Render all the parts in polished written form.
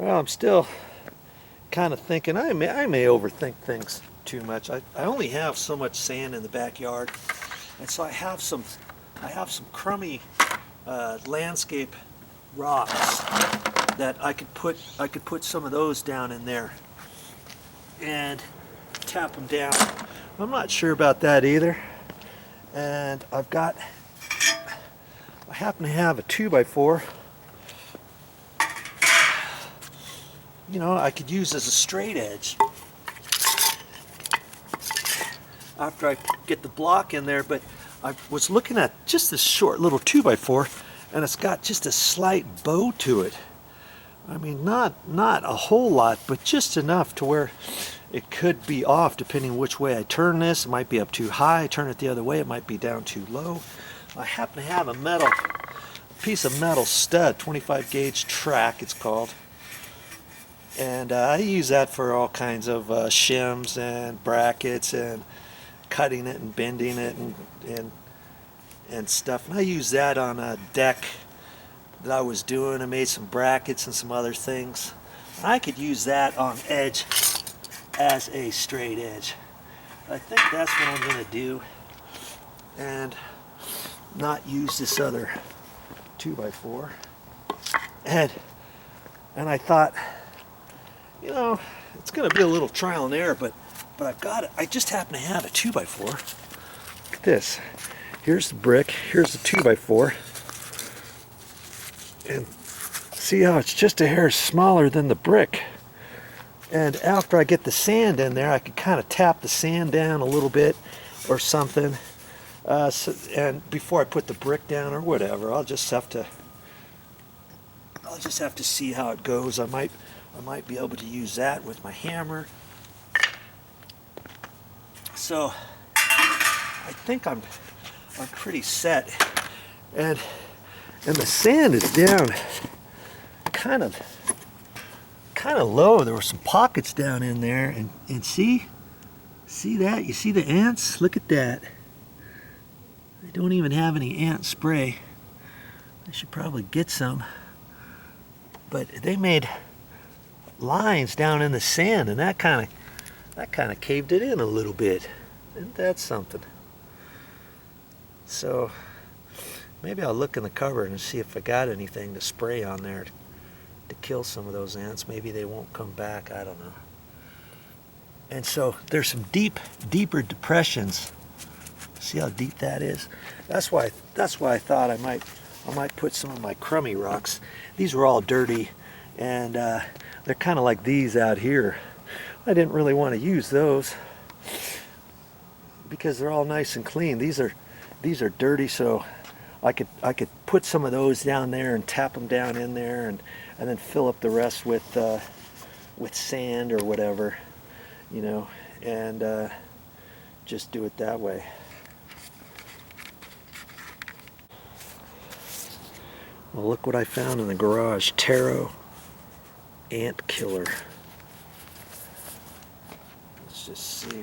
Well, I'm still kind of thinking I may overthink things too much. I only have so much sand in the backyard, and so I have some crummy landscape rocks that I could put some of those down in there and tap them down. I'm not sure about that either. And I happen to have a 2x4. You know, I could use as a straight edge after I get the block in there, but I was looking at just this short little 2x4, and it's got just a slight bow to it. I mean, not a whole lot, but just enough to where it could be off depending which way I turn this. It might be up too high. Turn it the other way, it might be down too low. I happen to have a piece of metal stud, 25 gauge track it's called. And I use that for all kinds of shims and brackets and cutting it and bending it and stuff. And I use that on a deck that I was doing. I made some brackets and some other things. I could use that on edge as a straight edge. I think that's what I'm going to do, and not use this other 2x4. And I thought, you know, it's going to be a little trial and error, but I've got it. I just happen to have a 2x4. Look at this. Here's the brick. Here's the 2x4. And see how it's just a hair smaller than the brick. And after I get the sand in there, I can kind of tap the sand down a little bit or something. And before I put the brick down or whatever, I'll just have to see how it goes. I might be able to use that with my hammer. So I think I'm pretty set. And the sand is down kind of low. There were some pockets down in there, and see that? You see the ants? Look at that. I don't even have any ant spray. I should probably get some. But they made lines down in the sand, and that kind of caved it in a little bit. Isn't that something? So maybe I'll look in the cupboard and see if I got anything to spray on there to kill some of those ants. Maybe they won't come back. I don't know. And so there's some deeper depressions. See how deep that is? That's why I thought I might put some of my crummy rocks. These were all dirty, and they're kind of like these out here. I didn't really want to use those because they're all nice and clean. These are dirty, so I could put some of those down there and tap them down in there, and then fill up the rest with sand or whatever, you know, and just do it that way. Well, look what I found in the garage. Taro ant killer. Let's just see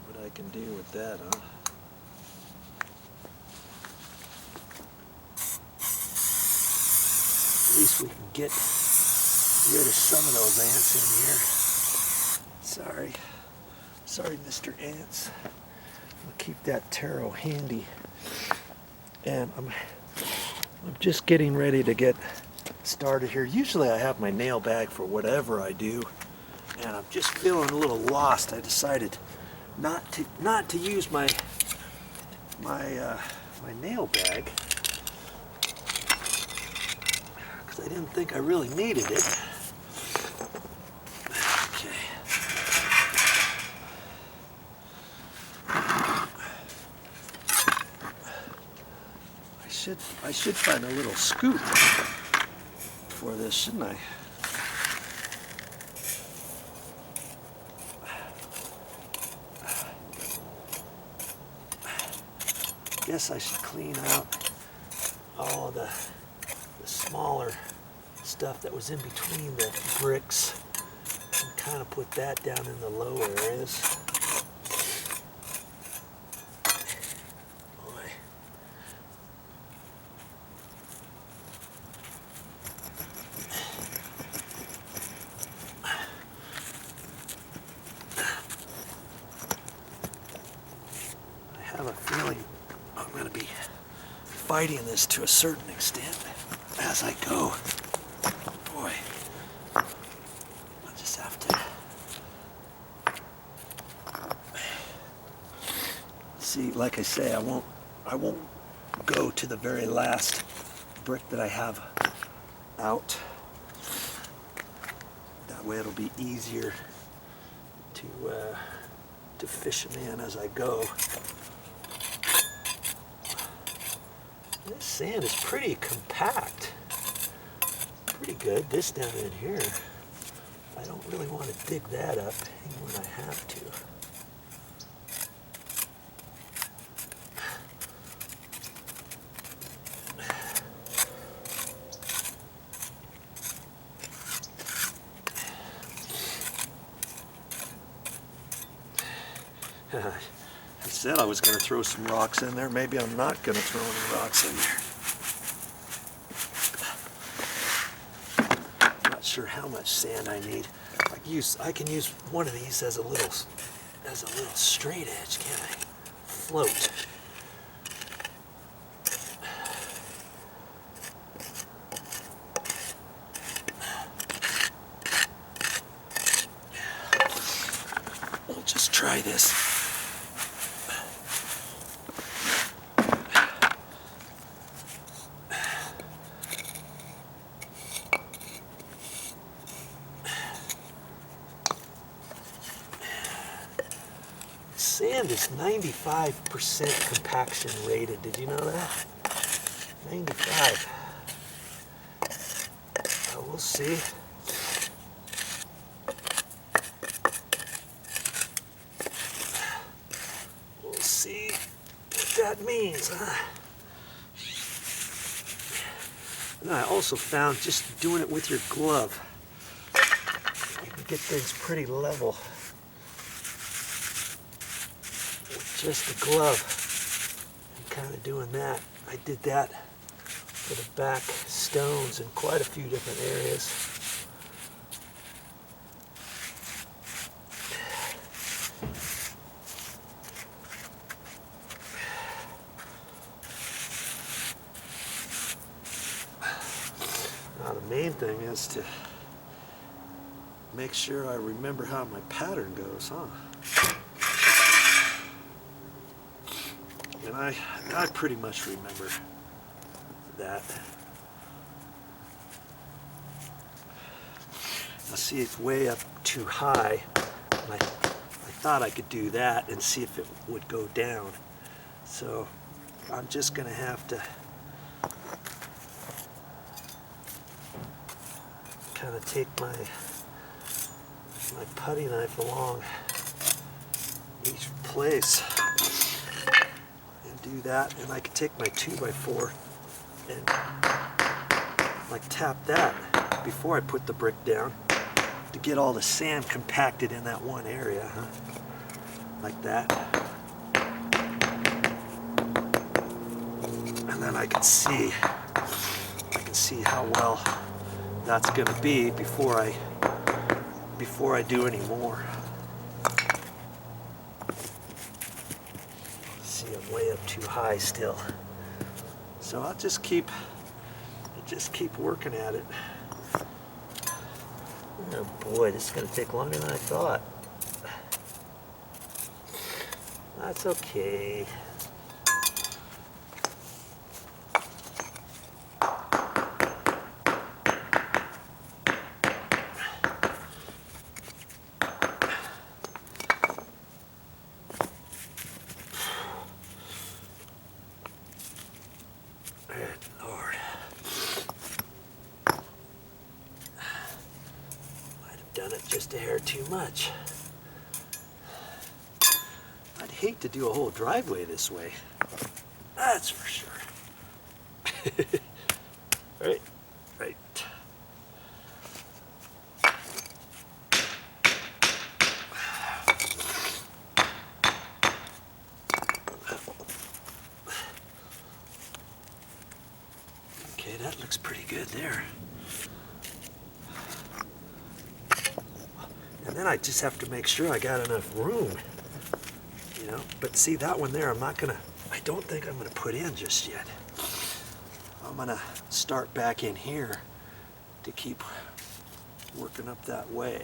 what I can do with that, huh? At least we can get rid of some of those ants in here. Sorry, Mr. Ants. I'll keep that taro handy. And I'm just getting ready to get started here. Usually I have my nail bag for whatever I do, and I'm just feeling a little lost. I decided not to use my nail bag, I didn't think I really needed it. Okay. I should find a little scoop for this, shouldn't I? Guess I should clean out all the smaller stuff that was in between the bricks and kind of put that down in the low areas. Boy. fighting this to a certain extent as I go. Boy, I'll just have to see. Like I say, I won't go to the very last brick that I have out. That way it'll be easier to fish them in as I go. This sand is pretty compact. Pretty good. This down in here, I don't really want to dig that up even when I have to. I said I was going to throw some rocks in there. Maybe I'm not going to throw any rocks in there. Not sure how much sand I need. I can use one of these as a little straight edge, can't I? Float. We'll just try this. Sand is 95% compaction rated. Did you know that? 95. We'll see. We'll see what that means, huh? And I also found just doing it with your glove, you can get things pretty level. Just the glove and kind of doing that. I did that for the back stones in quite a few different areas. Now the main thing is to make sure I remember how my pattern goes, huh? And I pretty much remember that. Now see, it's way up too high. And I thought I could do that and see if it would go down. So I'm just going to have to kind of take my putty knife along each place. Do that, and I could take my 2x4 and like tap that before I put the brick down to get all the sand compacted in that one area, huh? Like that. And then I can see how well that's going to be before I do any more. I'm way up too high still, so I'll just keep working at it. Oh boy, this is going to take longer than I thought. That's okay. Lord. Might have done it just a hair too much. I'd hate to do a whole driveway this way. That's for sure. Right. Okay, that looks pretty good there. And then I just have to make sure I got enough room, you know. But see, that one there, I don't think I'm gonna put in just yet. I'm gonna start back in here to keep working up that way.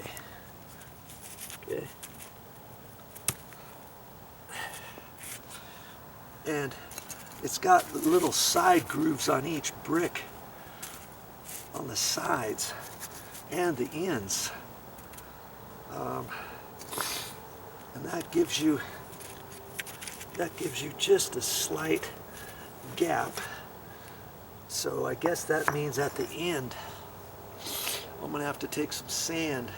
Okay. And it's got little side grooves on each brick on the sides and the ends. And that gives you just a slight gap. So I guess that means at the end I'm gonna have to take some sand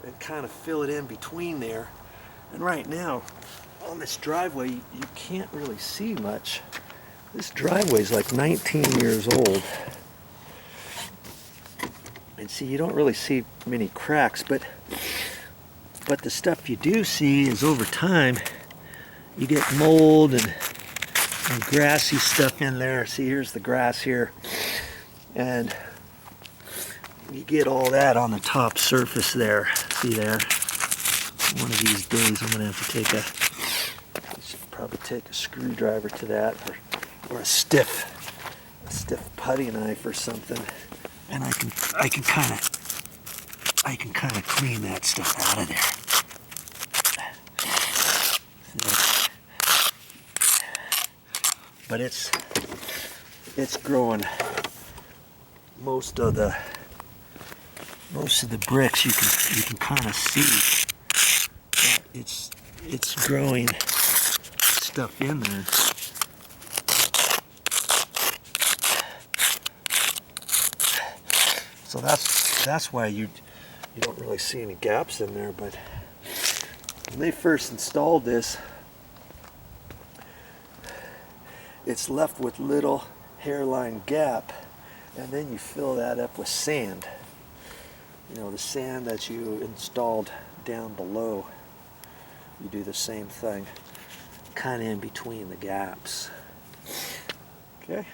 and kind of fill it in between there. And right now on this driveway you can't really see much. This driveway is like 19 years old. And see, you don't really see many cracks, but the stuff you do see is over time you get mold and grassy stuff in there. See, here's the grass here, and you get all that on the top surface there. See there? One of these days I'm gonna have to probably take a screwdriver to that, or a stiff putty knife or something, and I can kind of clean that stuff out of there. But it's growing most of the bricks. You can kind of see that it's growing stuff in there. So that's why you don't really see any gaps in there. But when they first installed this, it's left with little hairline gap, and then you fill that up with sand. You know, the sand that you installed down below, you do the same thing, kind of in between the gaps. Okay.